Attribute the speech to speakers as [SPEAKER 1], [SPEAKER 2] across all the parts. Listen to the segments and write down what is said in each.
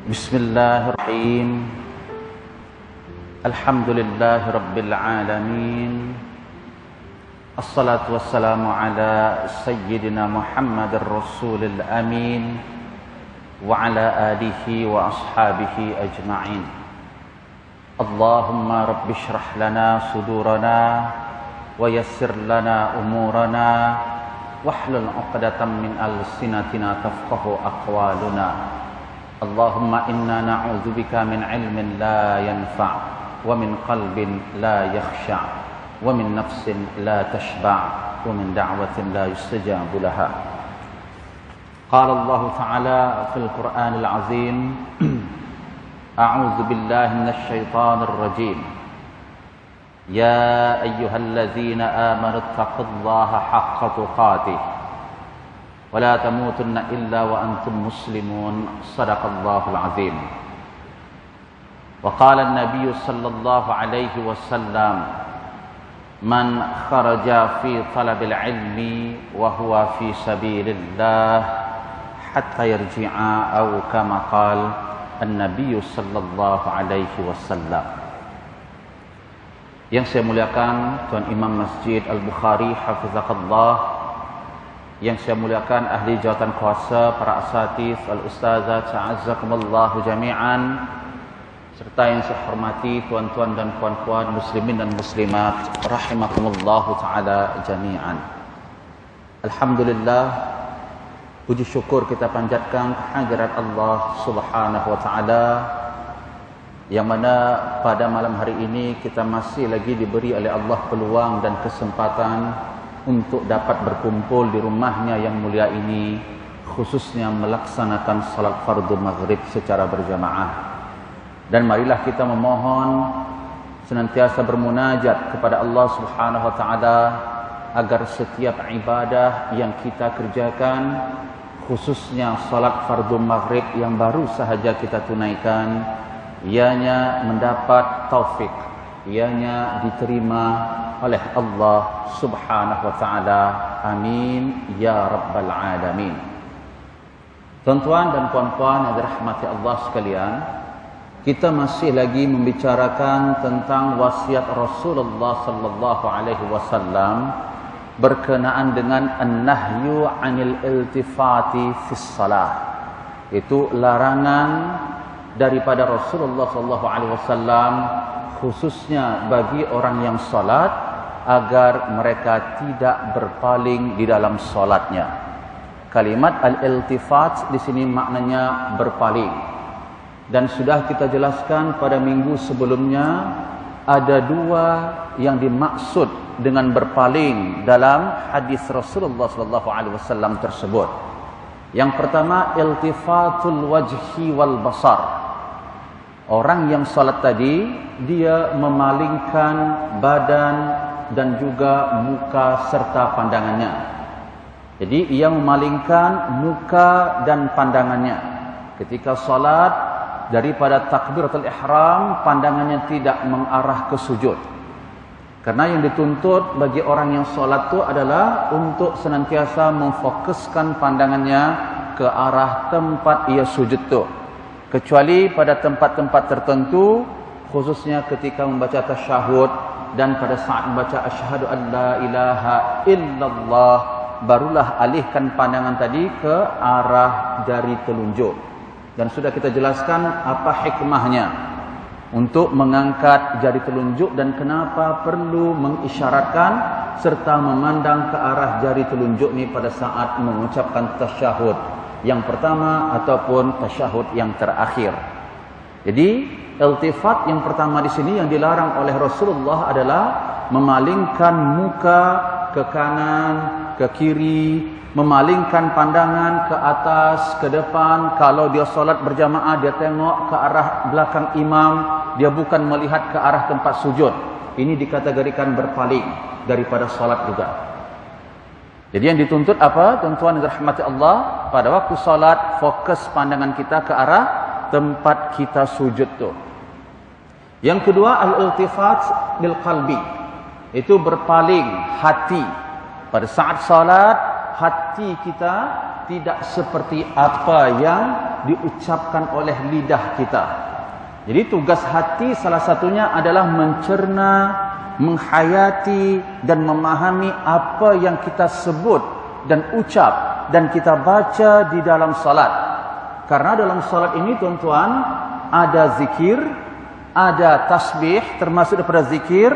[SPEAKER 1] Bismillahirrahmanirrahim. Alhamdulillahi rabbil alamin. Assalatu wassalamu ala sayyidina Muhammadir rasulil amin wa ala alihi wa ashabihi ajma'in. Allahumma rabbi shrah lana sudurana wa yassir lana umurana wahlul 'uqdatam min alsinatina tafqahu aqwaluna. Allahumma inna na'udzubika min ilmin la yanfa' wa min qalbin la yakhsha' wa min nafsin la tashba' wa min da'watin la yustajabu laha. Qala Allah Ta'ala fil Qur'anil 'azim, A'udzu billahi minasy syaithanir rajim. Ya ayyuhalladzina amanu taqullaha haqqa tuqatih wa la tamutunna illa wa antum muslimun. Shadaqallahul azim. Wa qala an-nabiy sallallahu alaihi wasallam, man kharaja fi talabil ilmi wa huwa fi sabilillah hatta yarji'a, aw kama qala an-nabiy sallallahu alaihi wasallam. Yang saya muliakan Tuan Imam Masjid Al-Bukhari hafizahullah, yang saya muliakan ahli jawatan kuasa, para asatidz, al-ustazat, a'azzakumullahu jami'an, serta yang saya hormati tuan-tuan dan puan-puan muslimin dan muslimat rahimakumullahu taala jami'an. Alhamdulillah, puji syukur kita panjatkan kehadirat Allah Subhanahu wa taala, yang mana pada malam hari ini kita masih lagi diberi oleh Allah peluang dan kesempatan untuk dapat berkumpul di rumahnya yang mulia ini, khususnya melaksanakan salat fardu maghrib secara berjamaah. Dan marilah kita memohon, senantiasa bermunajat kepada Allah Subhanahu wa taala agar setiap ibadah yang kita kerjakan, khususnya salat fardu maghrib yang baru sahaja kita tunaikan, ianya mendapat taufik, ianya diterima oleh Allah Subhanahu wa taala. Amin ya rabbal alamin. Tuan-tuan dan puan-puan yang dirahmati Allah sekalian, kita masih lagi membicarakan tentang wasiat Rasulullah sallallahu alaihi wasallam berkenaan dengan an-nahyu 'anil iltifati fis shalah. Itu larangan daripada Rasulullah sallallahu alaihi wasallam khususnya bagi orang yang salat, agar mereka tidak berpaling di dalam salatnya. Kalimat al-iltifat di sini maknanya berpaling. Dan sudah kita jelaskan pada minggu sebelumnya, ada dua yang dimaksud dengan berpaling dalam hadis Rasulullah sallallahu alaihi wasallam tersebut. Yang pertama, iltifatul wajhi wal basar. Orang yang salat tadi, dia memalingkan badan dan juga muka serta pandangannya. Jadi ia memalingkan muka dan pandangannya ketika salat. Daripada takbiratul ihram, pandangannya tidak mengarah ke sujud. Karena yang dituntut bagi orang yang salat itu adalah untuk senantiasa memfokuskan pandangannya ke arah tempat ia sujud itu. Kecuali pada tempat-tempat tertentu, khususnya ketika membaca tasyahud dan pada saat membaca asyhadu an la ilaha illallah, barulah alihkan pandangan tadi ke arah jari telunjuk. Dan sudah kita jelaskan apa hikmahnya untuk mengangkat jari telunjuk dan kenapa perlu mengisyaratkan serta memandang ke arah jari telunjuk ni pada saat mengucapkan tasyahud yang pertama ataupun tasyahud yang terakhir. Jadi iltifat yang pertama di sini yang dilarang oleh Rasulullah adalah memalingkan muka ke kanan, ke kiri, memalingkan pandangan ke atas, ke depan. Kalau dia solat berjamaah, dia tengok ke arah belakang imam, dia bukan melihat ke arah tempat sujud. Ini dikategorikan berpaling daripada solat juga. Jadi yang dituntut apa, tuan-tuan yang dirahmati Allah? Pada waktu solat, fokus pandangan kita ke arah tempat kita sujud tu. Yang kedua, al-iltifat bil qalbi. Itu berpaling hati. Pada saat salat, hati kita tidak seperti apa yang diucapkan oleh lidah kita. Jadi tugas hati salah satunya adalah mencerna, menghayati dan memahami apa yang kita sebut dan ucap dan kita baca di dalam salat. Karena dalam salat ini tuan-tuan ada zikir, ada tasbih termasuk daripada zikir,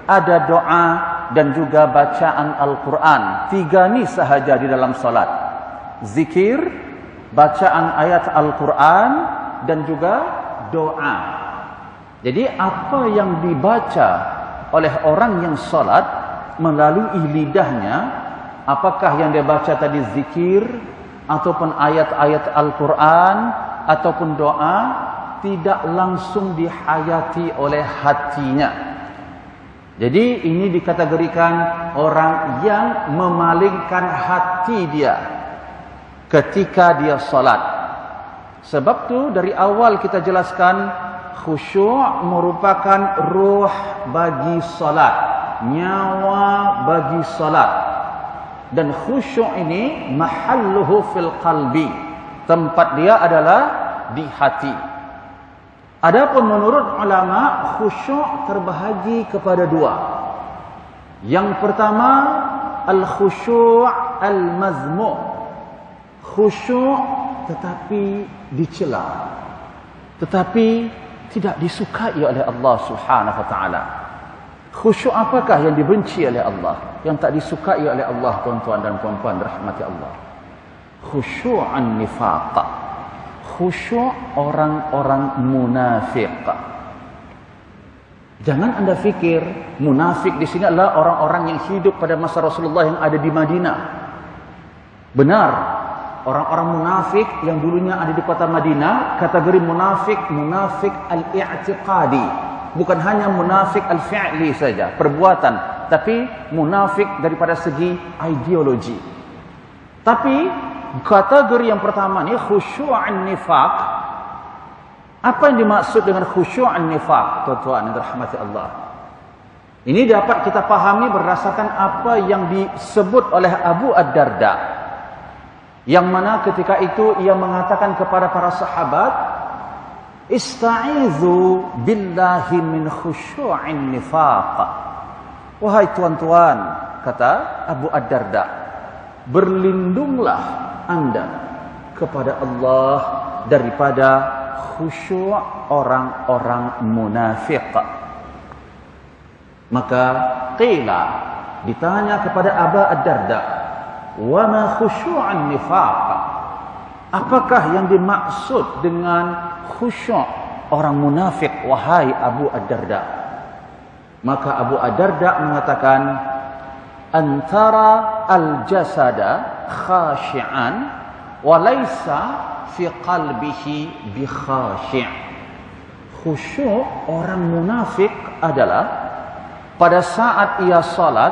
[SPEAKER 1] ada doa dan juga bacaan Al-Quran. 3 ni sahaja di dalam salat. Zikir, bacaan ayat Al-Quran dan juga doa. Jadi apa yang dibaca oleh orang yang salat melalui lidahnya, apakah yang dia baca tadi zikir ataupun ayat-ayat Al-Quran ataupun doa, tidak langsung dihayati oleh hatinya. Jadi ini dikategorikan orang yang memalingkan hati dia ketika dia salat. Sebab tu dari awal kita jelaskan khusyuk merupakan ruh bagi salat, nyawa bagi salat. Dan khusyuk ini mahalluhu fil qalbi. Tempat dia adalah di hati. Adapun menurut ulama, khusyuk terbahagi kepada 2. Yang pertama, al-khusyuk al-mazmu'. Khusyuk tetapi dicela, tetapi tidak disukai oleh Allah Subhanahu wa taala. Khusyuk apakah yang dibenci oleh Allah, yang tak disukai oleh Allah, tuan-tuan dan puan-puan rahmati Allah? Khusyu'an nifaq. Khusyuk orang-orang munafik. Jangan anda fikir munafik di sini adalah orang-orang yang hidup pada masa Rasulullah yang ada di Madinah. Benar, orang-orang munafik yang dulunya ada di kota Madinah, kategori munafik al-i'tiqadi, bukan hanya munafik al-fi'li saja, perbuatan, tapi munafik daripada segi ideologi. Tapi kategori yang pertama ni khusyu'an nifaq. Apa yang dimaksud dengan khusyu'an nifaq, tuan-tuan yang dirahmati Allah? Ini dapat kita pahami berdasarkan apa yang disebut oleh Abu Ad-Darda, yang mana ketika itu ia mengatakan kepada para sahabat, ista'izu billahi min khusyu'in nifaq. Wahai tuan-tuan, kata Abu Ad-Darda, berlindunglah anda kepada Allah daripada khusyuk orang-orang munafik. Maka qila, ditanya kepada Abu Ad-Darda, wa ma khusyu'an nifaq? Apakah yang dimaksud dengan khusyuk orang munafik, wahai Abu Ad-Darda? Maka Abu Ad-Darda mengatakan, antara al-jasada khashi'an wa laysa fi qalbihi bi khashi'. Khusyuk orang munafik adalah pada saat ia salat,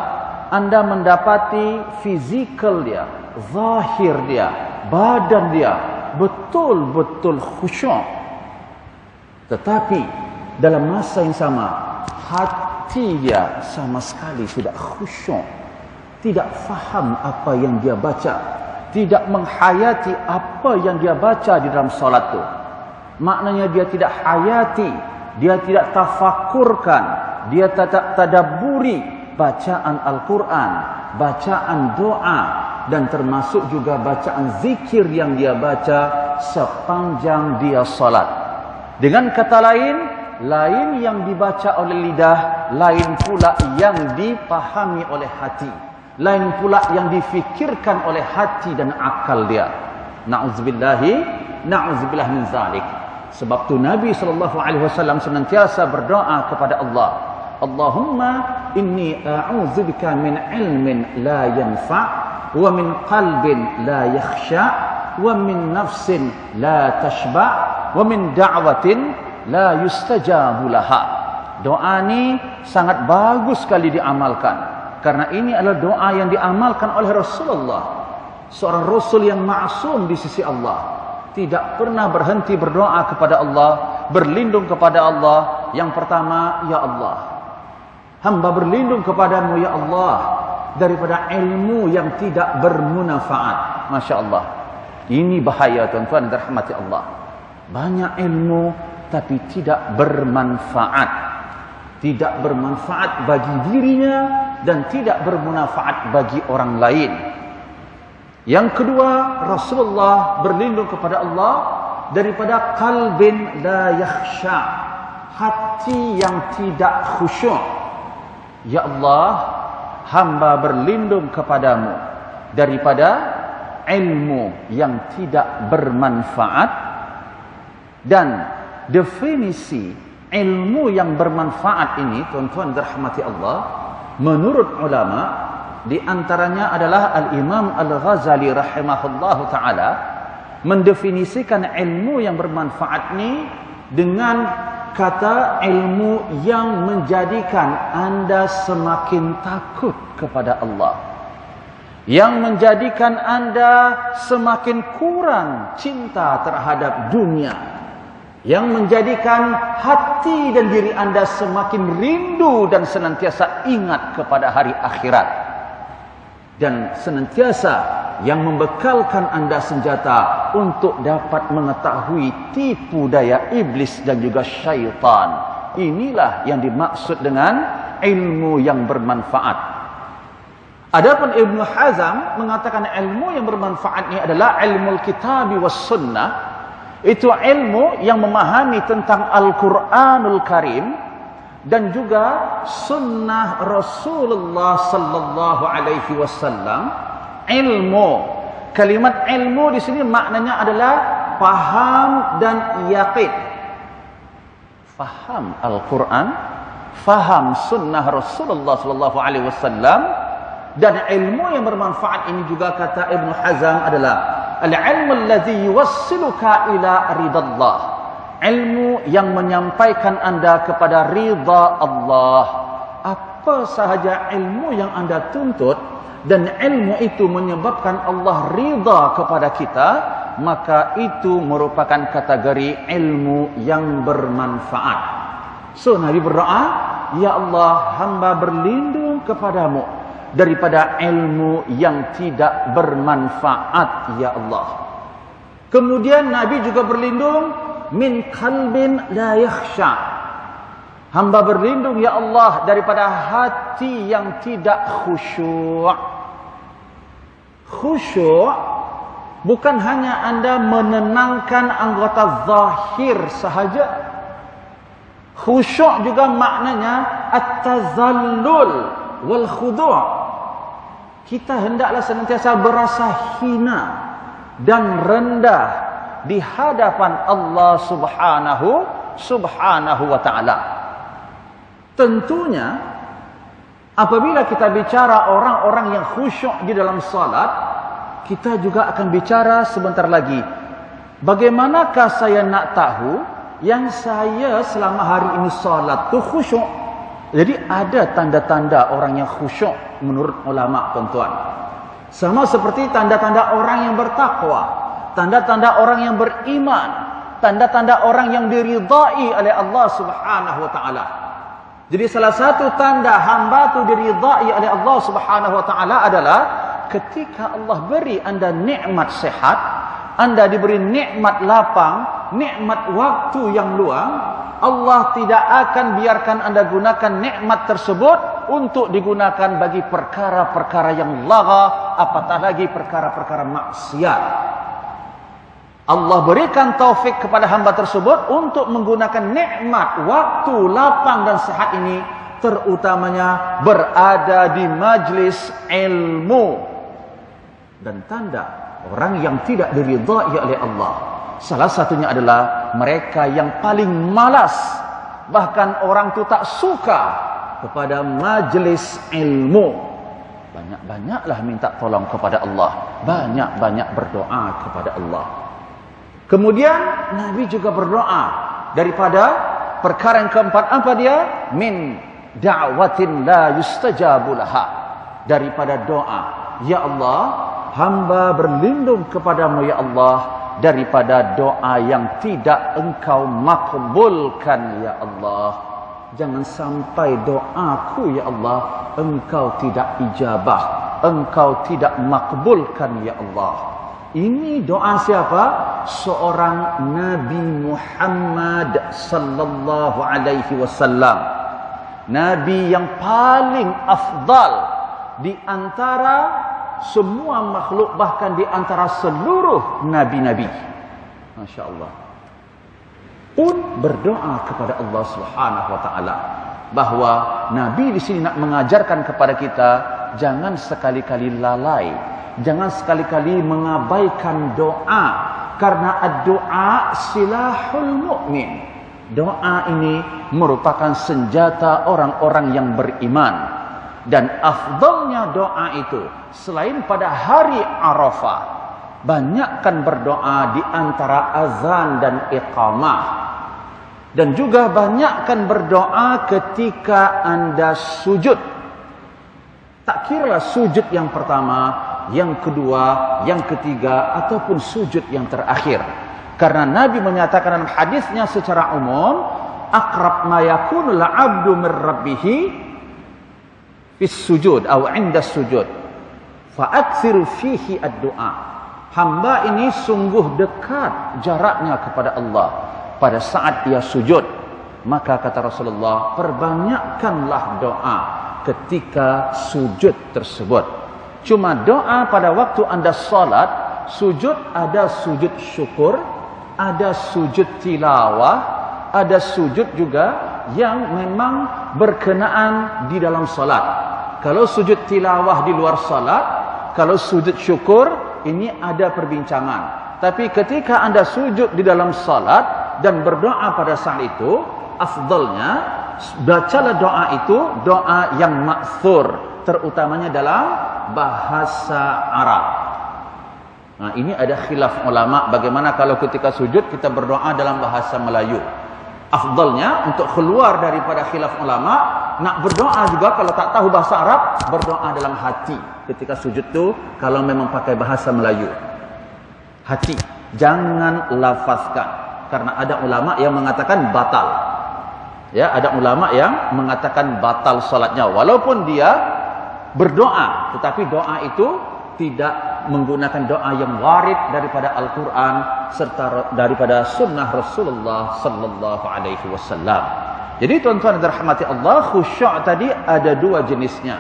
[SPEAKER 1] anda mendapati fizikal dia, zahir dia, badan dia betul-betul khusyuk. Tetapi dalam masa yang sama, hati dia sama sekali tidak khusyuk. Tidak faham apa yang dia baca, tidak menghayati apa yang dia baca di dalam salat itu. Maknanya dia tidak hayati, dia tidak tafakurkan, dia tidak tadabburi bacaan Al-Quran, bacaan doa, dan termasuk juga bacaan zikir yang dia baca sepanjang dia salat. Dengan kata lain yang dibaca oleh lidah, lain pula yang dipahami oleh hati, lain pula yang difikirkan oleh hati dan akal dia. Na'udzubillah min zalik. Sebab tu Nabi SAW senantiasa berdoa kepada Allah, Allahumma inni a'udzubika min ilmin la yanfa' wa min qalbin la yakhsha wa min nafsin la tashba' wa min da'watin la yustajabu laha. Doa ni sangat bagus sekali diamalkan, karena ini adalah doa yang diamalkan oleh Rasulullah, seorang Rasul yang ma'sum di sisi Allah, tidak pernah berhenti berdoa kepada Allah, berlindung kepada Allah. Yang pertama, ya Allah, hamba berlindung kepadamu ya Allah daripada ilmu yang tidak bermanfaat. Masya Allah. Ini bahaya tuan-tuan dan rahmati Allah. Banyak ilmu tapi tidak bermanfaat. Tidak bermanfaat bagi dirinya dan tidak bermanfaat bagi orang lain. Yang kedua, Rasulullah berlindung kepada Allah daripada qalbin la yakhsha, hati yang tidak khusyuk. Ya Allah, hamba berlindung kepadamu daripada ilmu yang tidak bermanfaat. Dan definisi ilmu yang bermanfaat ini, tuan-tuan dirahmati Allah, menurut ulama, di antaranya adalah Al-Imam Al-Ghazali rahimahullahu ta'ala mendefinisikan ilmu yang bermanfaat ini dengan kata ilmu yang menjadikan anda semakin takut kepada Allah, yang menjadikan anda semakin kurang cinta terhadap dunia, yang menjadikan hati dan diri anda semakin rindu dan senantiasa ingat kepada hari akhirat, dan senantiasa yang membekalkan anda senjata untuk dapat mengetahui tipu daya iblis dan juga syaitan. Inilah yang dimaksud dengan ilmu yang bermanfaat. Adapun Ibnu Hazm mengatakan ilmu yang bermanfaat ini adalah ilmu kitab was sunnah. Itu ilmu yang memahami tentang Al-Quranul Karim dan juga sunnah Rasulullah sallallahu alaihi wasallam. Ilmu, kalimat ilmu di sini maknanya adalah faham dan yaqin. Faham Al-Quran, faham sunnah Rasulullah sallallahu alaihi wasallam, dan ilmu yang bermanfaat ini juga kata Ibnu Hazm adalah al-ilmu alladhi yuwassiluka ila ridallah. Ilmu yang menyampaikan anda kepada ridha Allah. Apa sahaja ilmu yang anda tuntut dan ilmu itu menyebabkan Allah ridha kepada kita, maka itu merupakan kategori ilmu yang bermanfaat. So Nabi berdoa, ya Allah, hamba berlindung kepadamu daripada ilmu yang tidak bermanfaat, ya Allah. Kemudian Nabi juga berlindung min qalbin la yakhsha. Hamba berlindung ya Allah daripada hati yang tidak khusyuk. Khusyuk bukan hanya anda menenangkan anggota zahir sahaja. Khusyuk juga maknanya at-tazallul wal khudu'. Kita hendaklah senantiasa berasa hina dan rendah di hadapan Allah subhanahu wa ta'ala. Tentunya apabila kita bicara orang-orang yang khusyuk di dalam salat, kita juga akan bicara sebentar lagi, bagaimanakah saya nak tahu yang saya selama hari ini salat tu khusyuk. Jadi ada tanda-tanda orang yang khusyuk menurut ulama, tuan-tuan. Sama seperti tanda-tanda orang yang bertakwa, tanda-tanda orang yang beriman, tanda-tanda orang yang diridai oleh Allah subhanahu wa ta'ala. Jadi salah satu tanda hamba itu diridai oleh Allah subhanahu wa ta'ala adalah ketika Allah beri anda nikmat sehat, anda diberi nikmat lapang, nikmat waktu yang luang, Allah tidak akan biarkan anda gunakan nikmat tersebut untuk digunakan bagi perkara-perkara yang lagha, apatah lagi perkara-perkara maksiat. Allah berikan taufik kepada hamba tersebut untuk menggunakan nikmat waktu lapang dan sehat ini, terutamanya berada di majlis ilmu. Dan tanda orang yang tidak diridai oleh Allah, salah satunya adalah mereka yang paling malas, bahkan orang itu tak suka kepada majlis ilmu. Banyak-banyaklah minta tolong kepada Allah, banyak-banyak berdoa kepada Allah. Kemudian Nabi juga berdoa daripada perkara yang keempat, apa dia? Min da'watin la yustajabu laha. Daripada doa, ya Allah, hamba berlindung kepadamu ya Allah daripada doa yang tidak engkau makbulkan ya Allah. jangan sampai doaku ya Allah Engkau tidak ijabah, Engkau tidak makbulkan ya Allah. Ini doa siapa? Seorang Nabi Muhammad sallallahu alaihi wasallam. Nabi yang paling afdal di antara semua makhluk, bahkan di antara seluruh nabi-nabi. Masya Allah. Pun berdoa kepada Allah Subhanahu wa taala bahwa Nabi di sini nak mengajarkan kepada kita jangan sekali-kali lalai, jangan sekali-kali mengabaikan doa, karena doa silahul mukmin. Doa ini merupakan senjata orang-orang yang beriman. Dan afdalnya doa itu selain pada hari Arafah, banyakkan berdoa di antara azan dan iqamah. Dan juga banyakkan berdoa ketika Anda sujud. Tak kira sujud yang pertama, yang kedua, yang ketiga, ataupun sujud yang terakhir. Karena Nabi menyatakan dalam hadisnya secara umum, aqrab ma yakunul 'abdu min rabbih fis sujud atau 'inda sujud. Fa aktsiru fihi ad-du'a. Hamba ini sungguh dekat jaraknya kepada Allah pada saat dia sujud. Maka kata Rasulullah, perbanyakkanlah doa ketika sujud tersebut. Cuma doa pada waktu Anda salat, sujud ada sujud syukur, ada sujud tilawah, ada sujud juga yang memang berkenaan di dalam salat. Kalau sujud tilawah di luar salat, kalau sujud syukur, ini ada perbincangan. Tapi ketika Anda sujud di dalam salat dan berdoa pada saat itu, afdalnya bacalah doa itu, doa yang ma'thur, terutamanya dalam bahasa Arab. Nah, ini ada khilaf ulama bagaimana kalau ketika sujud kita berdoa dalam bahasa Melayu. Afdalnya untuk keluar daripada khilaf ulama, nak berdoa juga kalau tak tahu bahasa Arab, berdoa dalam hati ketika sujud tu kalau memang pakai bahasa Melayu. Hati, jangan lafazkan, karena ada ulama yang mengatakan batal. Ya, ada ulama yang mengatakan batal salatnya walaupun dia berdoa, tetapi doa itu tidak menggunakan doa yang warid daripada Al-Quran serta daripada sunnah Rasulullah sallallahu alaihi wasallam. Jadi tuan-tuan dan rahmati Allah, khusyuk tadi ada dua jenisnya.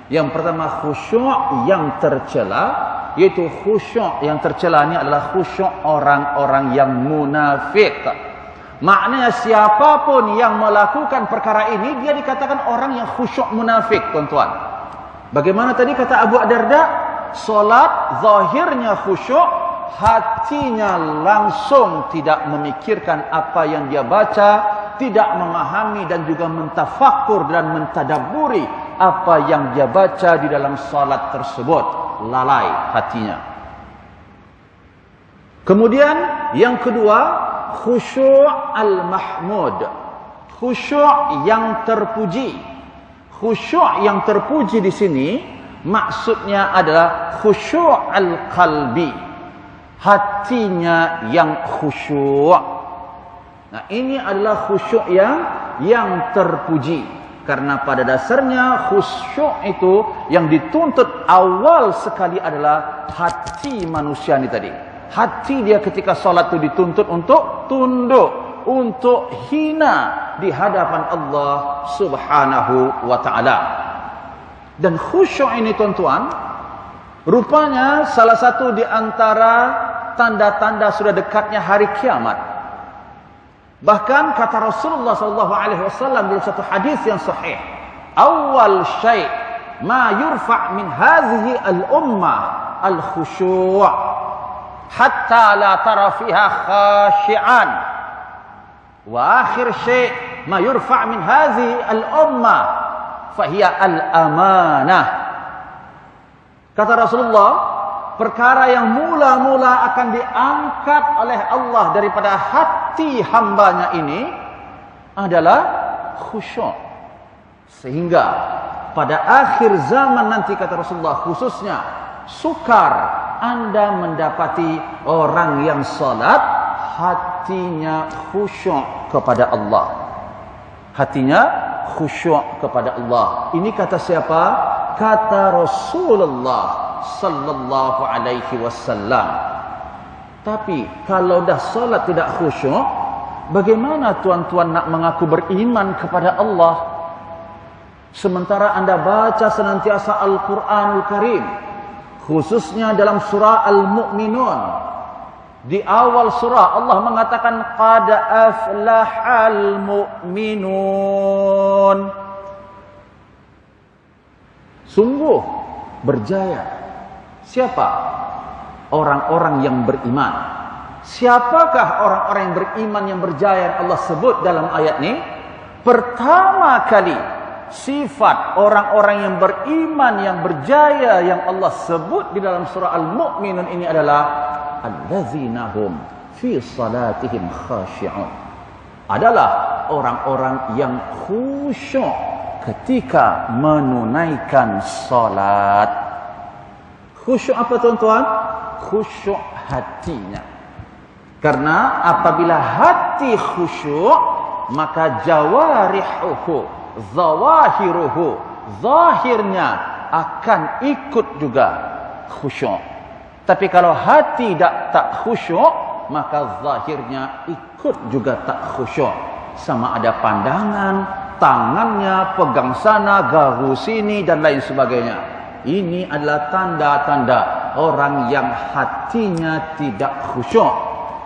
[SPEAKER 1] Yang pertama khusyuk yang tercela, yaitu khusyuk yang tercela ini adalah khusyuk orang-orang yang munafik. Maknanya siapapun yang melakukan perkara ini, dia dikatakan orang yang khusyuk munafik, tuan-tuan. Bagaimana tadi kata Abu Darda? Solat zahirnya khusyuk, hatinya langsung tidak memikirkan apa yang dia baca, tidak memahami dan juga mentafakkur dan mentadaburi apa yang dia baca di dalam salat tersebut. Lalai hatinya. Kemudian yang kedua, khusyuk al-mahmud, khusyuk yang terpuji. Khusyuk yang terpuji di sini maksudnya adalah khusyuk al-qalbi, hatinya yang khusyuk. Nah, ini adalah khusyuk yang terpuji, karena pada dasarnya khusyuk itu yang dituntut awal sekali adalah hati manusia ini tadi. Hati dia ketika salat itu dituntut untuk tunduk, untuk hina di hadapan Allah Subhanahu wa taala. Dan khusyuk ini tuan-tuan, rupanya salah satu di antara tanda-tanda sudah dekatnya hari kiamat. Bahkan kata Rasulullah SAW dalam satu hadis yang sahih, awal syai' ma yurfa' min hadhihi al-ummah al-khusyu' hatta la tara fiha khashi'an, wa akhir syai' ma yurfa' min hadhihi al-ummah fahiya al-amanah. Kata Rasulullah, perkara yang mula-mula akan diangkat oleh Allah daripada hati hambanya ini adalah khusyuk. Sehingga pada akhir zaman nanti kata Rasulullah, khususnya sukar Anda mendapati orang yang salat hatinya khusyuk kepada Allah. Hatinya khusyuk kepada Allah. Ini kata siapa? Kata Rasulullah sallallahu alaihi wasallam. Tapi kalau dah solat tidak khusyuk, bagaimana tuan-tuan nak mengaku beriman kepada Allah? Sementara anda baca senantiasa Al-Quranul Karim, khususnya dalam surah Al-Mu'minun. Di awal surah Allah mengatakan qad aflahal mu'minun. Sungguh berjaya. Siapa? Orang-orang yang beriman. Siapakah orang-orang yang beriman yang berjaya yang Allah sebut dalam ayat ini? Pertama kali sifat orang-orang yang beriman yang berjaya yang Allah sebut di dalam surah Al-Mu'minun ini adalah allazina hum fi salatihim khashi'un. Adalah orang-orang yang khusyuk ketika menunaikan salat. Khusyuk apa tuan-tuan? Khusyuk hatinya. Karena apabila hati khusyuk, maka jawarihuhu, zawahiruhu, zahirnya akan ikut juga khusyuk. Tapi kalau hati tak khusyuk, maka zahirnya ikut juga tak khusyuk. Sama ada pandangan, tangannya pegang sana, garu sini dan lain sebagainya. Ini adalah tanda-tanda orang yang hatinya tidak khusyuk.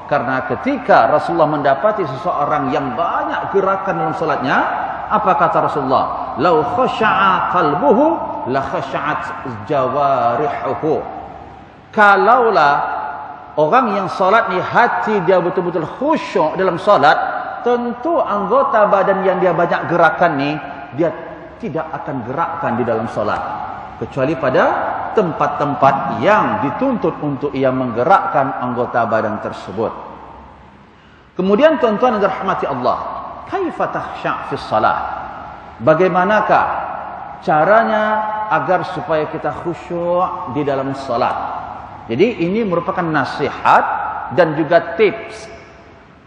[SPEAKER 1] Karena ketika Rasulullah mendapati seseorang yang banyak gerakan dalam salatnya, apa kata Rasulullah? Lau khasha'a qalbuhu la khasha'at jawarihuhu. Kalaulah orang yang salat ni hati dia betul-betul khusyuk dalam salat, tentu anggota badan yang dia banyak gerakan ni dia tidak akan gerakkan di dalam salat, kecuali pada tempat-tempat yang dituntut untuk ia menggerakkan anggota badan tersebut. Kemudian tuan-tuan yang dirahmati Allah, kaifa takhsha' fi shalah? Bagaimanakah caranya agar supaya kita khusyuk di dalam salat? Jadi ini merupakan nasihat dan juga tips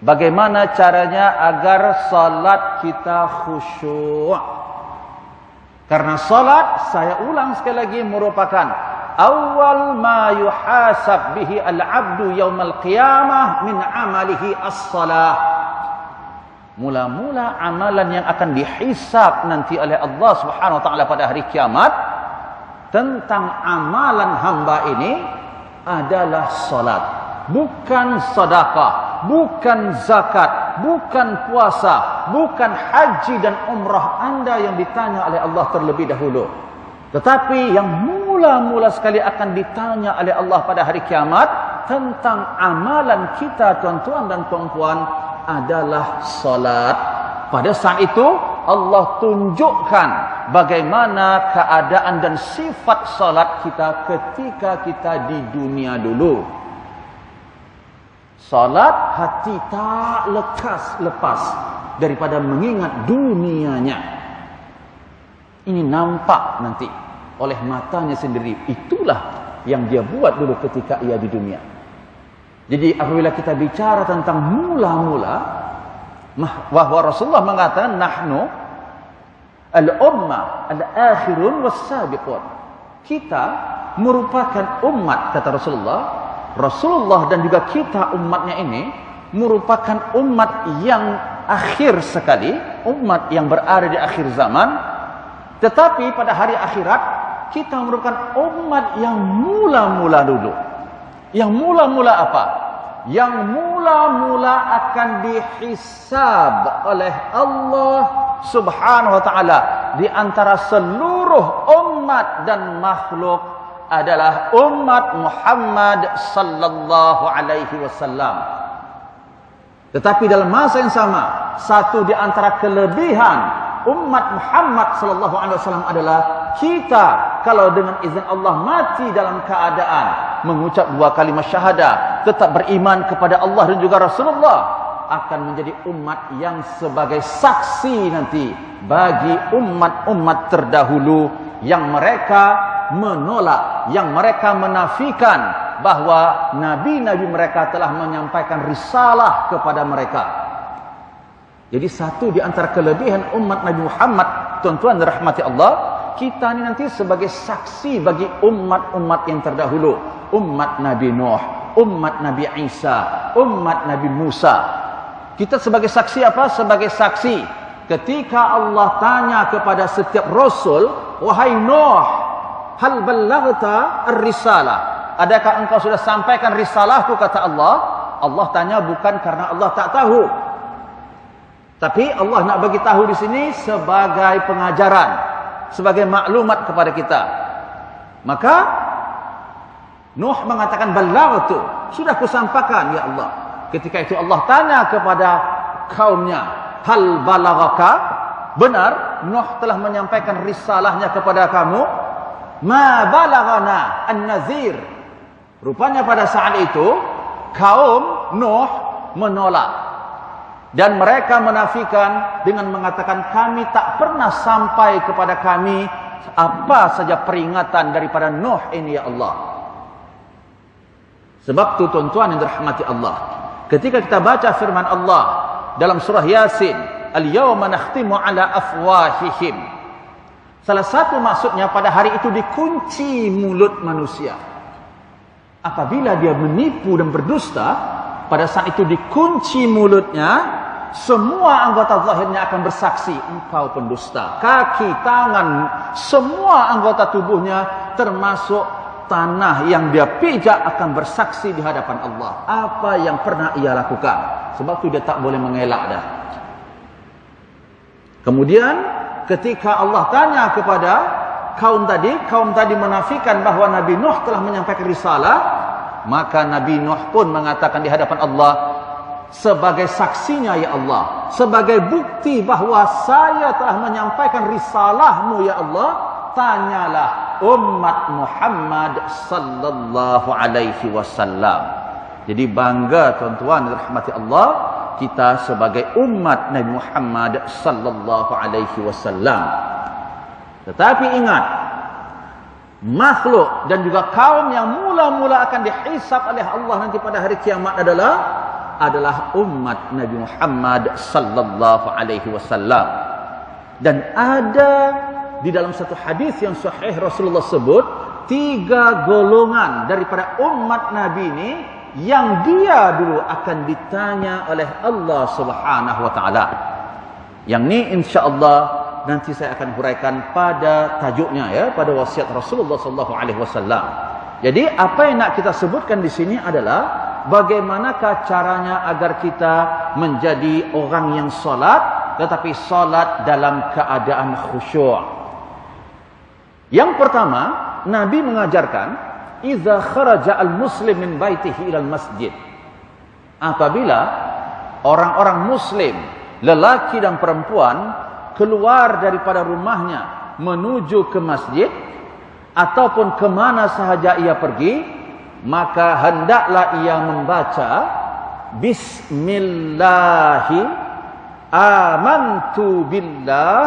[SPEAKER 1] bagaimana caranya agar salat kita khusyuk. Karena salat, saya ulang sekali lagi, merupakan awal ma yuhasab bihi al-'abdu yaumal qiyamah min amalihi as-salah. Mula-mula amalan yang akan dihisab nanti oleh Allah Subhanahu wa taala pada hari kiamat tentang amalan hamba ini adalah salat. Bukan sedekah, bukan zakat, bukan puasa, bukan haji dan umrah anda yang ditanya oleh Allah terlebih dahulu. Tetapi yang mula-mula sekali akan ditanya oleh Allah pada hari kiamat tentang amalan kita tuan-tuan dan puan-puan adalah salat. Pada saat itu Allah tunjukkan bagaimana keadaan dan sifat salat kita ketika kita di dunia dulu. Salat hati tak lepas daripada mengingat dunianya. Ini nampak nanti oleh matanya sendiri. Itulah yang dia buat dulu ketika ia di dunia. Jadi apabila kita bicara tentang mula-mula, bahwa Rasulullah mengatakan nahnu al-ummah al-akhirun was-sabiqun. Kita merupakan umat, kata Rasulullah. Rasulullah dan juga kita umatnya ini merupakan umat yang akhir sekali, umat yang berada di akhir zaman. Tetapi pada hari akhirat kita merupakan umat yang mula-mula dulu. Yang mula-mula apa? Yang mula-mula akan dihisab oleh Allah Subhanahu wa taala di antara seluruh umat dan makhluk adalah umat Muhammad sallallahu alaihi wasallam. Tetapi dalam masa yang sama, satu di antara kelebihan umat Muhammad sallallahu alaihi wasallam adalah kita kalau dengan izin Allah mati dalam keadaan mengucap dua kalimat syahadah, tetap beriman kepada Allah dan juga Rasulullah, akan menjadi umat yang sebagai saksi nanti bagi umat-umat terdahulu yang mereka menolak, yang mereka menafikan bahawa nabi-nabi mereka telah menyampaikan risalah kepada mereka. Jadi satu di antara kelebihan umat Nabi Muhammad, tuan-tuan dirahmati Allah, kita ni nanti sebagai saksi bagi umat-umat yang terdahulu. Umat Nabi Nuh, umat Nabi Isa, umat Nabi Musa. Kita sebagai saksi apa? Sebagai saksi ketika Allah tanya kepada setiap rasul, wahai Nuh, hal ballaghta ar-risalah? Adakah engkau sudah sampaikan risalahku, kata Allah? Allah tanya bukan karena Allah tak tahu, tapi Allah nak bagi tahu di sini sebagai pengajaran, sebagai maklumat kepada kita. Maka Nuh mengatakan ballaghtu, sudah kusampaikan ya Allah. Ketika itu Allah tanya kepada kaumnya, hal balaghaka? Benar Nuh telah menyampaikan risalahnya kepada kamu? Ma balaghana an-nazir. Rupanya pada saat itu kaum Nuh menolak dan mereka menafikan dengan mengatakan, kami tak pernah sampai kepada kami apa saja peringatan daripada Nuh ini ya Allah. Sebab tu tuan-tuan yang dirahmati Allah, ketika kita baca firman Allah dalam surah Yasin, al-yawma nakhtimu ala afwahihim, salah satu maksudnya pada hari itu dikunci mulut manusia. Apabila dia menipu dan berdusta, pada saat itu dikunci mulutnya, semua anggota zahirnya akan bersaksi, engkau pendusta. Kaki, tangan, semua anggota tubuhnya termasuk tanah yang dia pijak akan bersaksi di hadapan Allah apa yang pernah ia lakukan. Sebab itu dia tak boleh mengelak dah. Kemudian ketika Allah tanya kepada kaum tadi menafikan bahawa Nabi Nuh telah menyampaikan risalah, maka Nabi Nuh pun mengatakan di hadapan Allah, sebagai saksinya ya Allah, sebagai bukti bahawa saya telah menyampaikan risalahmu ya Allah, tanyalah umat Muhammad sallallahu alaihi wasallam. Jadi bangga tuan-tuan dirahmati Allah, kita sebagai umat Nabi Muhammad sallallahu alaihi wasallam. Tetapi ingat, makhluk dan juga kaum yang mula-mula akan dihisab oleh Allah nanti pada hari kiamat adalah umat Nabi Muhammad sallallahu alaihi wasallam. Dan ada di dalam satu hadis yang sahih Rasulullah sebut 3 golongan daripada umat Nabi ini yang dia dulu akan ditanya oleh Allah Subhanahu wa taala. Yang ni insya-Allah nanti saya akan huraikan pada tajuknya ya, pada wasiat Rasulullah sallallahu alaihi wasallam. Jadi apa yang nak kita sebutkan di sini adalah bagaimanakah caranya agar kita menjadi orang yang solat, tetapi solat dalam keadaan khusyuk. Yang pertama, Nabi mengajarkan, iza kharaja al-muslim min baitihi ilal masjid. Apabila orang-orang muslim, lelaki dan perempuan, keluar daripada rumahnya menuju ke masjid ataupun ke mana sahaja ia pergi, maka hendaklah ia membaca Bismillahi amantu billah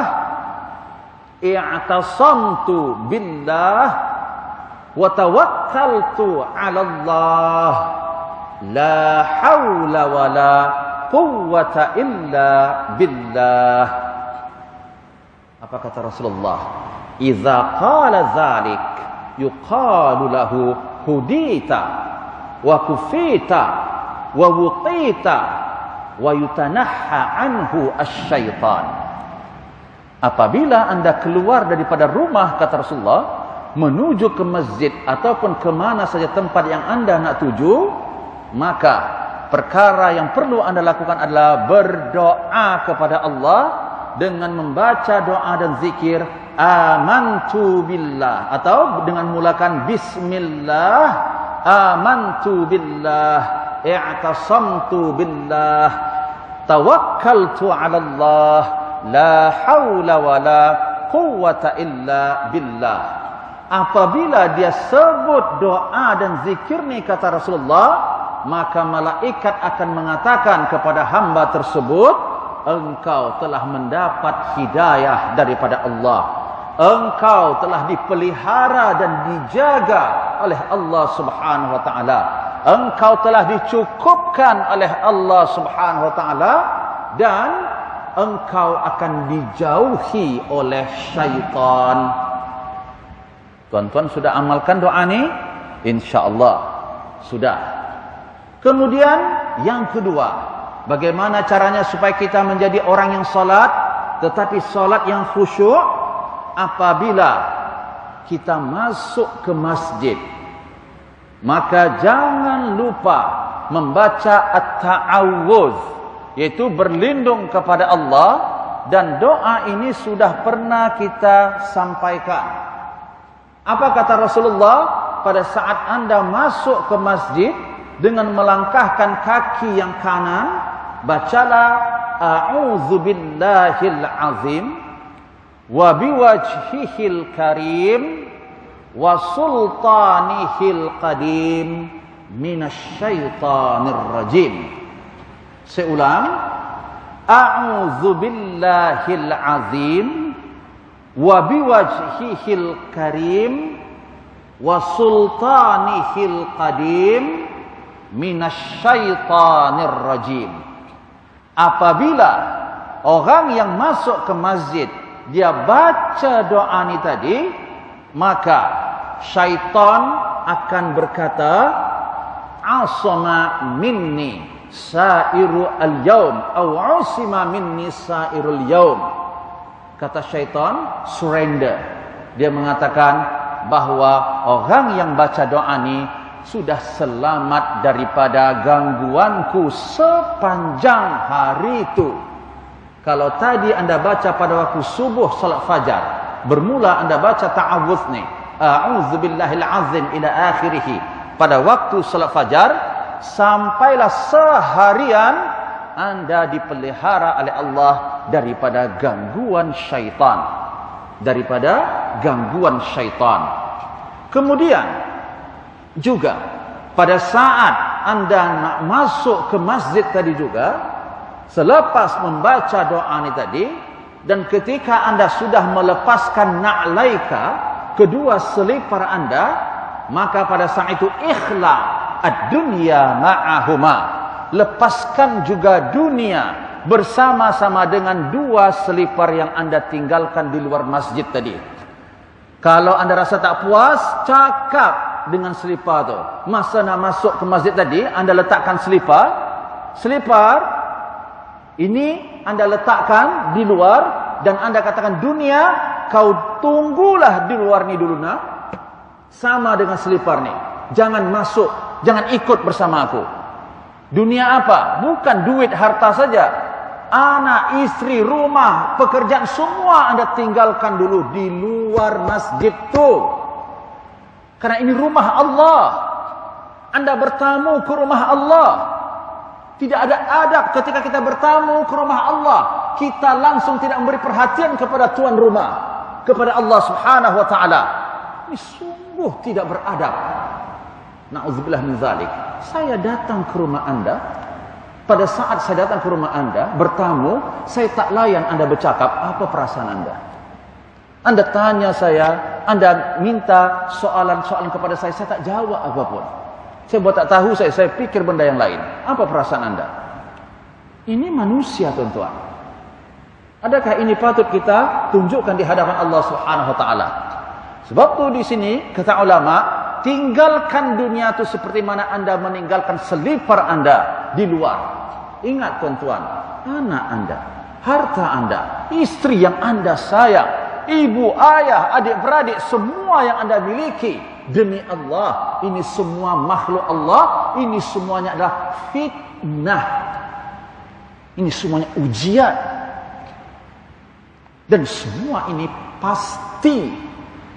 [SPEAKER 1] i'tasamtu billah wa tawakkaltu 'ala Allah la haula wa la quwwata illa billah. Apa kata Rasulullah? Idza qala dzalik yuqalu lahu hudita wa kufita wa wuqita wa yutanahha anhu asy-syaitan. Apabila anda keluar daripada rumah, kata Rasulullah, menuju ke masjid ataupun ke mana saja tempat yang anda nak tuju, maka perkara yang perlu anda lakukan adalah berdoa kepada Allah dengan membaca doa dan zikir amantu billah, atau dengan mulakan bismillah amantu billah i'tasamtu billah tawakkaltu 'ala Allah la haula wa la quwwata illa billah. Apabila dia sebut doa dan zikir ni, kata Rasulullah, maka malaikat akan mengatakan kepada hamba tersebut, engkau telah mendapat hidayah daripada Allah, engkau telah dipelihara dan dijaga oleh Allah Subhanahu wa taala, engkau telah dicukupkan oleh Allah Subhanahu wa taala, dan engkau akan dijauhi oleh syaitan. Tuan-tuan sudah amalkan doa ini? InsyaAllah sudah. Kemudian yang kedua, bagaimana caranya supaya kita menjadi orang yang salat, tetapi salat yang khusyuk? Apabila kita masuk ke masjid, maka jangan lupa membaca at-ta'awuz, yaitu berlindung kepada Allah. Dan doa ini sudah pernah kita sampaikan. Apa kata Rasulullah? Pada saat Anda masuk ke masjid, dengan melangkahkan kaki yang kanan, bacalah a'udzu billahil azim wa biwajhihil karim wa sultanihil qadim minasyaitonir rajim. Saya ulang, a'udzu billahil azim wa biwajhihil karim wa sultanihil qadim minasyaitonir rajim. Apabila orang yang masuk ke masjid dia baca doa ini tadi, maka syaitan akan berkata, asama minni sairu al-yaum atau usima minni sairul yaum. Kata syaitan surrender. Dia mengatakan bahwa orang yang baca doa ini sudah selamat daripada gangguanku sepanjang hari itu. Kalau tadi Anda baca pada waktu subuh salat fajar, bermula Anda baca ta'awudz ni, a'udzu billahil azim ila akhirih, pada waktu salat fajar, sampailah seharian Anda dipelihara oleh Allah daripada gangguan syaitan. Daripada gangguan syaitan. Kemudian juga pada saat Anda nak masuk ke masjid tadi juga, selepas membaca doa ini tadi, dan ketika Anda sudah melepaskan na'laika, kedua selipar Anda, maka pada saat itu ikhla ad-dunya ma'ahuma, lepaskan juga dunia bersama-sama dengan dua selipar yang Anda tinggalkan di luar masjid tadi. Kalau Anda rasa tak puas, cakap dengan selipar tu. Masa nak masuk ke masjid tadi, Anda letakkan selipar. Selipar ini Anda letakkan di luar dan Anda katakan, dunia, kau tunggulah di luar ni dulu nak. Sama dengan selipar ni. Jangan masuk, jangan ikut bersama aku. Dunia apa? Bukan duit, harta saja. Anak, istri, rumah, pekerjaan, semua Anda tinggalkan dulu di luar masjid tu. Karena ini rumah Allah. Anda bertamu ke rumah Allah. Tidak ada adab ketika kita bertamu ke rumah Allah, kita langsung tidak memberi perhatian kepada tuan rumah, kepada Allah Subhanahu wa taala. Ini sungguh tidak beradab. Na'udzubillah min zalik. Saya datang ke rumah Anda. Pada saat saya datang ke rumah Anda, bertamu, saya tak layan Anda bercakap. Apa perasaan Anda? Anda tanya saya, Anda minta soalan-soalan kepada saya tak jawab apapun. Saya buat tak tahu, saya pikir benda yang lain. Apa perasaan Anda? Ini manusia, tuan-tuan. Adakah ini patut kita tunjukkan di hadapan Allah Subhanahu wa taala? Sebab tu di sini kata ulama, tinggalkan dunia itu seperti mana Anda meninggalkan selipar Anda di luar. Ingat tuan-tuan, anak Anda, harta Anda, istri yang Anda sayang, ibu, ayah, adik-beradik, semua yang Anda miliki, demi Allah, ini semua makhluk Allah, ini semuanya adalah fitnah. Ini semuanya ujian. Dan semua ini pasti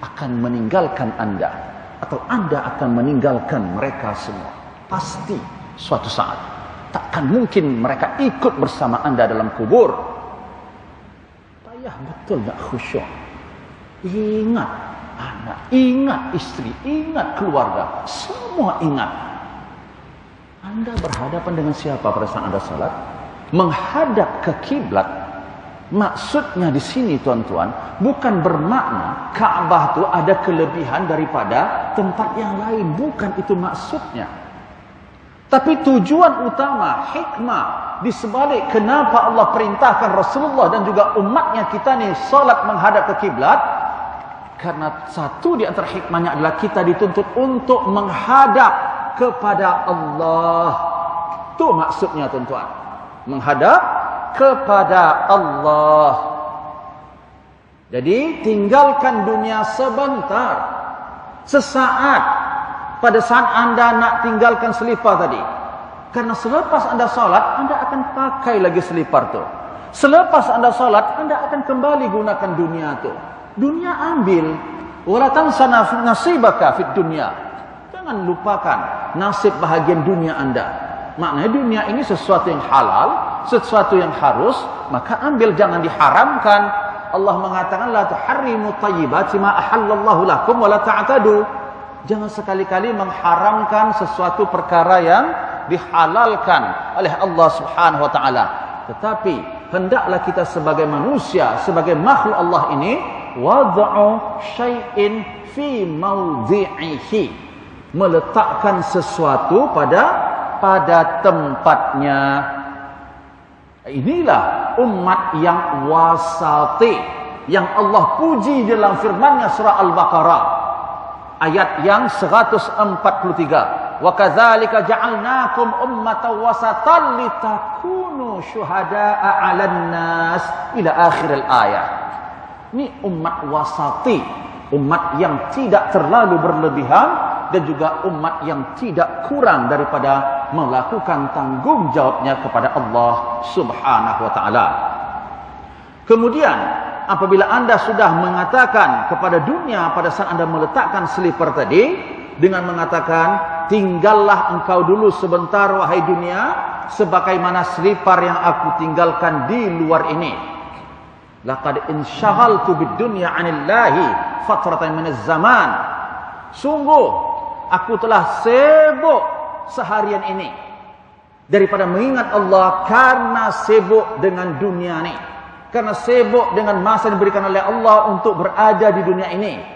[SPEAKER 1] akan meninggalkan Anda, atau Anda akan meninggalkan mereka semua. Pasti suatu saat. Takkan mungkin mereka ikut bersama Anda dalam kubur. Payah betul tak khusyuk. Ingat anak, ingat istri, ingat keluarga, semua ingat. Anda berhadapan dengan siapa pada saat Anda salat? Menghadap ke kiblat. Maksudnya di sini tuan-tuan, bukan bermakna Ka'bah itu ada kelebihan daripada tempat yang lain. Bukan itu maksudnya. Tapi tujuan utama, hikmah di sebalik kenapa Allah perintahkan Rasulullah dan juga umatnya kita ni salat menghadap ke kiblat, karena satu di antara hikmahnya adalah kita dituntut untuk menghadap kepada Allah. Itu maksudnya tuan-tuan, menghadap kepada Allah. Jadi tinggalkan dunia sebentar, sesaat, pada saat anda nak tinggalkan selipar tadi. Karena selepas anda salat, anda akan pakai lagi selipar tu. Selepas anda salat, anda akan kembali gunakan dunia tu. Dunia ambil. Wala tansa nasibaka fid dunya. Jangan lupakan nasib bahagian dunia anda. Maknanya dunia ini sesuatu yang halal, sesuatu yang harus, maka ambil, jangan diharamkan. Allah mengatakan la tuharrimu thayyibati ma ahallallahu lakum wa la ta'tadu. Jangan sekali-kali mengharamkan sesuatu perkara yang dihalalkan oleh Allah Subhanahu wa taala. Tetapi hendaklah kita sebagai manusia, sebagai makhluk Allah ini, wad'u syai'in fi mawdhi'ihi, meletakkan sesuatu pada tempatnya. Inilah umat yang wasati, yang Allah puji dalam firman-Nya surah Al-Baqarah ayat yang 143. Wa kadzalika ja'alnakum ummatan wasatan litakunu syuhada'a 'alan nas ila akhir al-ayah. Ini umat wasati, umat yang tidak terlalu berlebihan dan juga umat yang tidak kurang daripada melakukan tanggung jawabnya kepada Allah Subhanahu wa taala. Kemudian apabila anda sudah mengatakan kepada dunia pada saat anda meletakkan selipar tadi dengan mengatakan, tinggallah engkau dulu sebentar wahai dunia, sebagaimana selipar yang aku tinggalkan di luar ini. Laqad insyaghaltu bid-dunya 'anillahi fatratan minaz zaman. Sungguh aku telah sibuk seharian ini daripada mengingat Allah, karena sibuk dengan dunia ini, karena sibuk dengan masa yang diberikan oleh Allah untuk berada di dunia ini.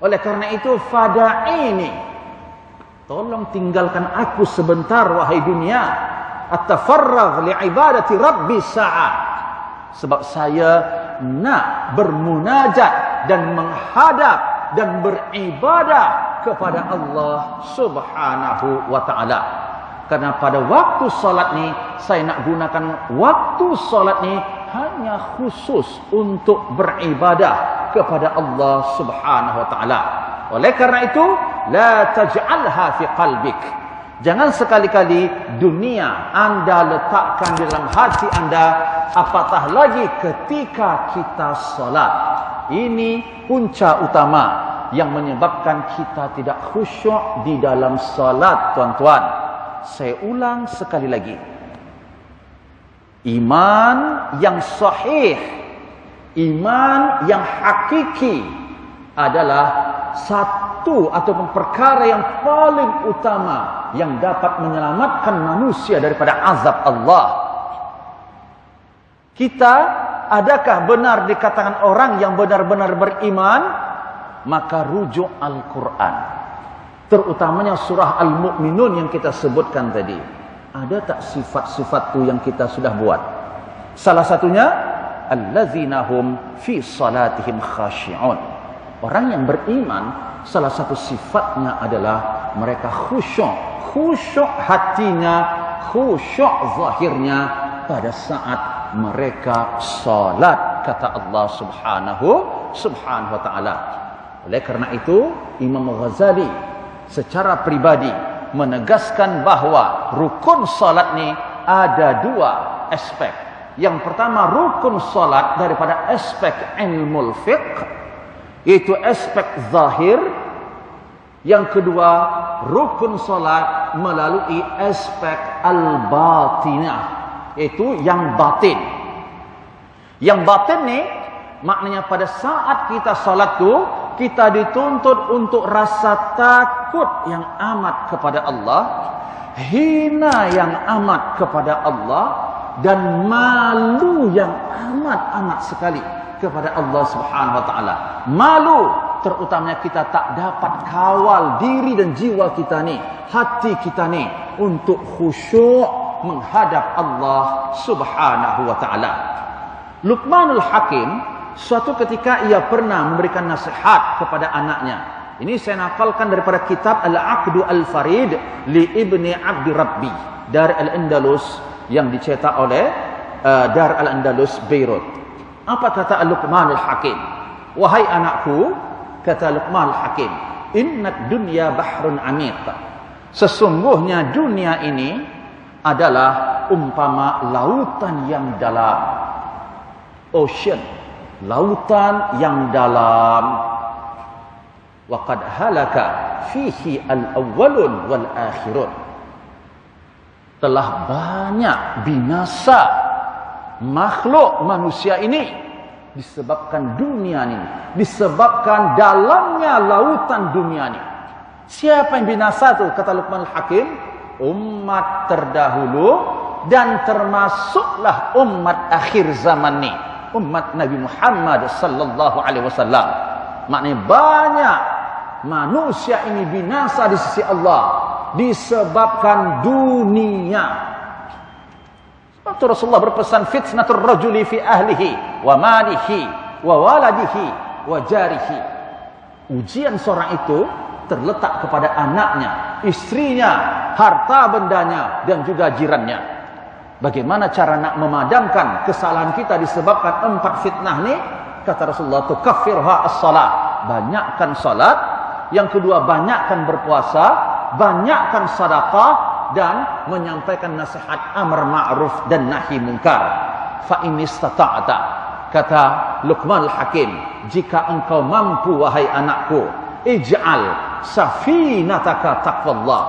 [SPEAKER 1] Oleh karena itu, fada'ini, tolong tinggalkan aku sebentar wahai dunia, atafarragh li'ibadati rabbi sa'ah, sebab saya nak bermunajat dan menghadap dan beribadah kepada Allah Subhanahu wa taala. Karena pada waktu salat ni, saya nak gunakan waktu salat ni hanya khusus untuk beribadah kepada Allah Subhanahu wa taala. Oleh karena itu, la taj'alha fi qalbik. Jangan sekali-kali dunia anda letakkan di dalam hati anda, apatah lagi ketika kita salat. Ini punca utama yang menyebabkan kita tidak khusyuk di dalam salat, tuan-tuan. Saya ulang sekali lagi. Iman yang sahih, iman yang hakiki adalah satu ataupun perkara yang paling utama yang dapat menyelamatkan manusia daripada azab Allah. Kita adakah benar dikatakan orang yang benar-benar beriman? Maka rujuk Al-Quran, terutamanya surah Al-Mu'minun yang kita sebutkan tadi. Ada tak sifat-sifat tu yang kita sudah buat? Salah satunya, allazina hum fi salatihim khashi'un. Orang yang beriman, salah satu sifatnya adalah mereka khusyuk. Khusyuk hatinya, khusyuk zahirnya pada saat mereka salat, kata Allah Subhanahu wa taala. Oleh kerana itu, Imam Ghazali secara pribadi menegaskan bahawa rukun salat ni ada dua aspek. Yang pertama, rukun salat daripada aspek ilmu fiqh, iaitu aspek zahir. Yang kedua, rukun salat melalui aspek al-batinah, iaitu yang batin. Yang batin ni maknanya pada saat kita salat tu, kita dituntut untuk rasa takut yang amat kepada Allah, hina yang amat kepada Allah, dan malu yang amat sekali kepada Allah Subhanahu wa taala. Malu terutamanya kita tak dapat kawal diri dan jiwa kita ni, hati kita ni untuk khusyuk menghadap Allah Subhanahu wa taala. Luqmanul Hakim suatu ketika ia pernah memberikan nasihat kepada anaknya. Ini saya nakalkan daripada kitab Al-Aqdu Al-Farid li Ibni Abdi Rabbi dari Al-Andalus yang dicetak oleh Dar Al-Andalus Beirut. Apa kata Luqmanul Hakim? Wahai anakku, kata Luqmanul Hakim, innad dunya bahrun amiq. Sesungguhnya dunia ini adalah umpama lautan yang dalam. Ocean, lautan yang dalam. Wa qad halaka fihi al-awwalun wal akhirun. Telah banyak binasa makhluk manusia ini disebabkan dunia ini, disebabkan dalamnya lautan dunia ini. Siapa yang binasa itu? Kata Luqmanul Hakim, umat terdahulu dan termasuklah umat akhir zaman ini, umat Nabi Muhammad sallallahu alaihi wasallam. Maknanya banyak manusia ini binasa di sisi Allah disebabkan dunia. Sebab Rasulullah berpesan, fitnatur rajuli fi ahlihi wa malihi wa waladihi wa jarihi. Ujian seorang itu terletak kepada anaknya, istrinya, harta bendanya, dan juga jirannya. Bagaimana cara nak memadamkan kesalahan kita disebabkan 4 fitnah ni? Kata Rasulullah, tukaffirha as-salat. Banyakkan salat. Yang kedua, banyakkan berpuasa, banyakkan sedekah, dan menyampaikan nasihat amar ma'ruf dan nahi munkar. Fa in istata'ta, kata Luqmanul Hakim, jika engkau mampu wahai anakku, ij'al safinataka taqwallah.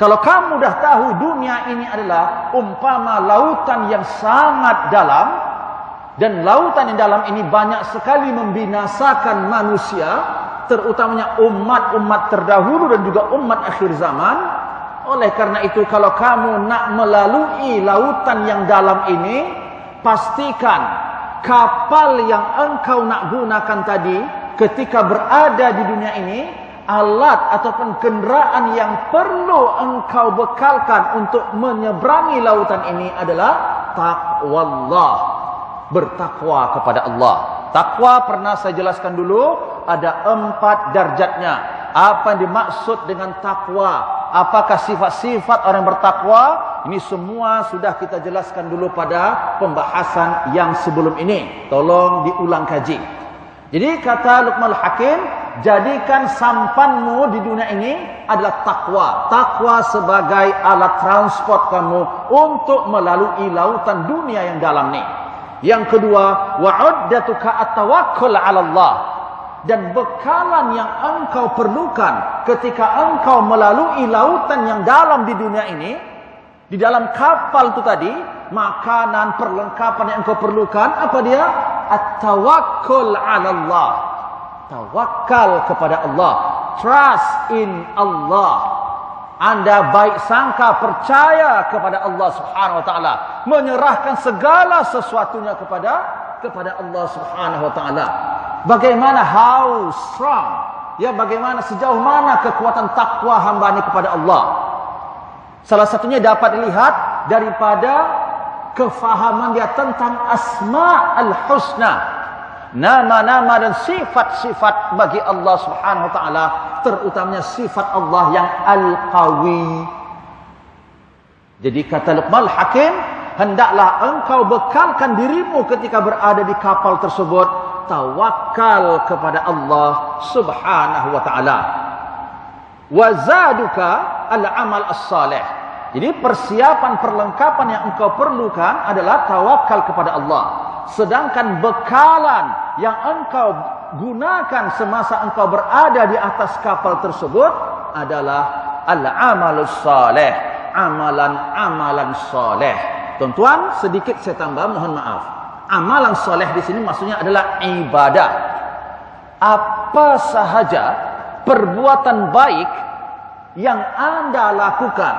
[SPEAKER 1] Kalau kamu dah tahu dunia ini adalah umpama lautan yang sangat dalam, dan lautan yang dalam ini banyak sekali membinasakan manusia, terutamanya umat-umat terdahulu dan juga umat akhir zaman. Oleh karena itu, kalau kamu nak melalui lautan yang dalam ini, pastikan kapal yang engkau nak gunakan tadi ketika berada di dunia ini, alat ataupun kenderaan yang perlu engkau bekalkan untuk menyeberangi lautan ini adalah taqwallah. Bertakwa kepada Allah. Takwa pernah saya jelaskan dulu, ada 4 darjatnya. Apa yang dimaksud dengan takwa? Apakah sifat-sifat orang bertakwa? Ini semua sudah kita jelaskan dulu pada pembahasan yang sebelum ini. Tolong diulang kaji. Jadi kata Luqmanul Hakim, jadikan sampanmu di dunia ini adalah takwa. Takwa sebagai alat transport kamu untuk melalui lautan dunia yang dalam ni. Yang kedua, wa'uddatuka at-tawakkul 'ala Allah. Dan bekalan yang engkau perlukan ketika engkau melalui lautan yang dalam di dunia ini, di dalam kapal itu tadi, makanan, perlengkapan yang engkau perlukan, apa dia? At-tawakkul 'ala Allah. Tawakal kepada Allah. Trust in Allah. Anda baik sangka, percaya kepada Allah Subhanahu wa taala, menyerahkan segala sesuatunya kepada Allah Subhanahu wa taala. Bagaimana, how strong, ya, bagaimana sejauh mana kekuatan takwa hamba ini kepada Allah. Salah satunya dapat dilihat daripada kefahaman dia tentang Asma'ul Husna, nama-nama dan sifat-sifat bagi Allah Subhanahu wa taala, terutamanya sifat Allah yang Al-Qawi. Jadi kata Luqmanul Hakim, hendaklah engkau bekalkan dirimu ketika berada di kapal tersebut, tawakal kepada Allah Subhanahu wa taala. Wa zaduka al-amal as-salih. Jadi persiapan perlengkapan yang engkau perlukan adalah tawakal kepada Allah. Sedangkan bekalan yang engkau gunakan semasa engkau berada di atas kapal tersebut adalah al-amalus salih, amalan-amalan saleh. Tuan-tuan, sedikit saya tambah, mohon maaf. Amalan saleh di sini maksudnya adalah ibadah. Apa sahaja perbuatan baik yang Anda lakukan,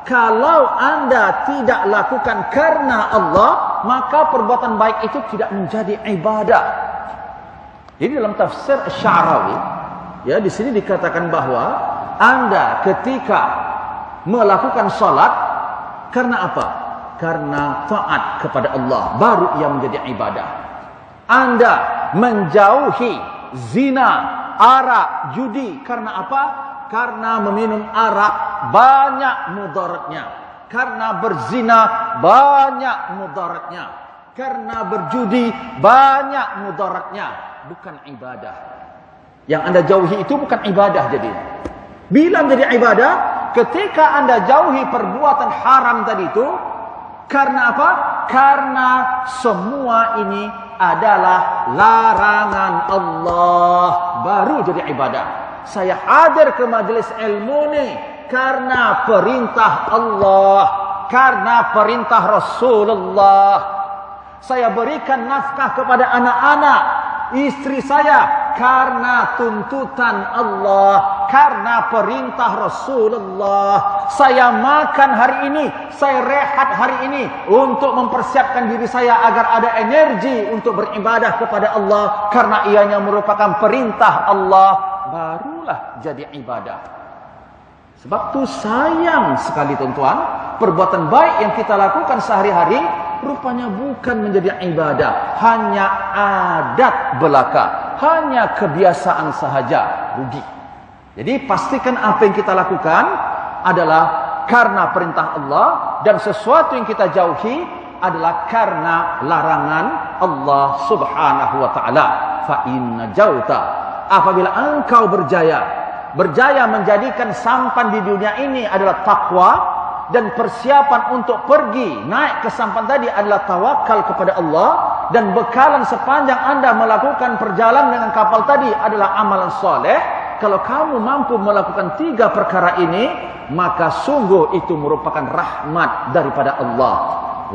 [SPEAKER 1] kalau Anda tidak lakukan karena Allah, maka perbuatan baik itu tidak menjadi ibadah. Jadi dalam tafsir Sya'rawi, ya, di sini dikatakan bahwa Anda ketika melakukan salat, Karena apa? Karena taat kepada Allah baru ia menjadi ibadah. Anda menjauhi zina, arak, judi. Karena apa? Karena meminum arak banyak mudaratnya. Karena berzina banyak mudaratnya. Karena berjudi banyak mudaratnya. Bukan ibadah. Yang Anda jauhi itu bukan ibadah jadi. Bila menjadi ibadah, ketika Anda jauhi perbuatan haram tadi itu, karena apa? Karena semua ini adalah larangan Allah, baru jadi ibadah. Saya hadir ke majelis ilmu ni karena perintah Allah, karena perintah Rasulullah. Saya berikan nafkah kepada anak-anak, istri saya karena tuntutan Allah, karena perintah Rasulullah. Saya makan hari ini, saya rehat hari ini untuk mempersiapkan diri saya agar ada energi untuk beribadah kepada Allah, karena ianya merupakan perintah Allah, barulah jadi ibadah. Sebab tu sayang sekali tuan-tuan, perbuatan baik yang kita lakukan sehari-hari rupanya bukan menjadi ibadah, hanya adat belaka, hanya kebiasaan sahaja, rugi. Jadi pastikan apa yang kita lakukan adalah karena perintah Allah, dan sesuatu yang kita jauhi adalah karena larangan Allah Subhanahu wa taala. Fa inna jauta, apabila engkau berjaya menjadikan sampan di dunia ini adalah takwa, dan persiapan untuk pergi naik ke sampan tadi adalah tawakal kepada Allah, dan bekalan sepanjang Anda melakukan perjalanan dengan kapal tadi adalah amalan soleh. Kalau kamu mampu melakukan 3 perkara ini, maka sungguh itu merupakan rahmat daripada Allah.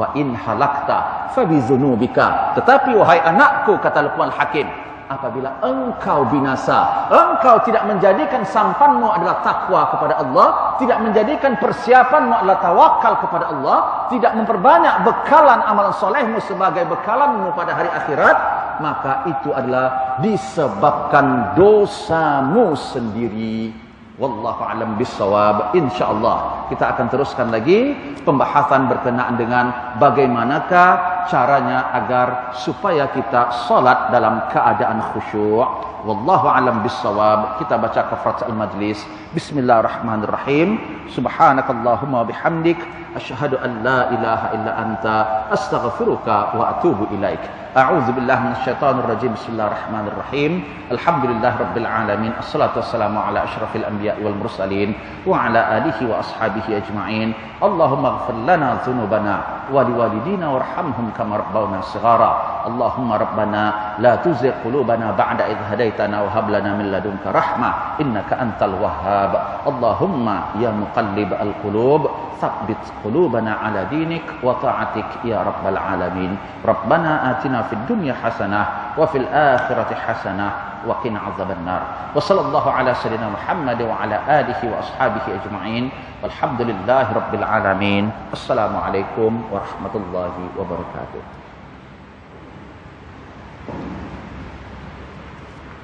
[SPEAKER 1] Wa in halakta fabizunubika, tetapi wahai anakku, kata Luqman Hakim, apabila engkau binasa, engkau tidak menjadikan sampanmu adalah takwa kepada Allah, tidak menjadikan persiapanmu adalah tawakal kepada Allah, tidak memperbanyak bekalan amalan solehmu sebagai bekalanmu pada hari akhirat, maka itu adalah disebabkan dosamu sendiri. Wallahu a'lam bissawab. Insyaallah kita akan teruskan lagi pembahasan berkenaan dengan bagaimanakah caranya agar supaya kita salat dalam keadaan khusyuk. Wallahu a'lam bissawab. Kita baca kafaratul majlis. Bismillahirrahmanirrahim. Subhanakallahumma bihamdik asyhadu an la ilaha illa anta astaghfiruka wa atubu ilaik. A'udzu billahi minasyaitonir rajim. Bismillahirrahmanirrahim. Alhamdulillahirabbil alamin. Assalatu wassalamu ala asyrafil anbiya'i wal mursalin wa ala alihi wa ashabihi ajma'in. Allahumma ighfir lana dzunubana wa liwalidina warhamhum kama rabbawna shighara. Allahumma rabbana la tuzigh qulubana ba'da idh hadaitana wa hab lana min ladunka rahmah innaka antal wahhab. Allahumma ya muqallib al-qulub tsabbit qulubana ala dinik wa ta'atik ya rabbal alamin. Rabbana atina fid dunya hasanah wa fil akhirati hasanah wa qina adzabannar. Wa sallallahu ala sayyidina Muhammad wa ala alihi wa ashabihi ajma'in. Walhamdulillahi rabbil alamin. Assalamualaikum warahmatullahi wabarakatuh.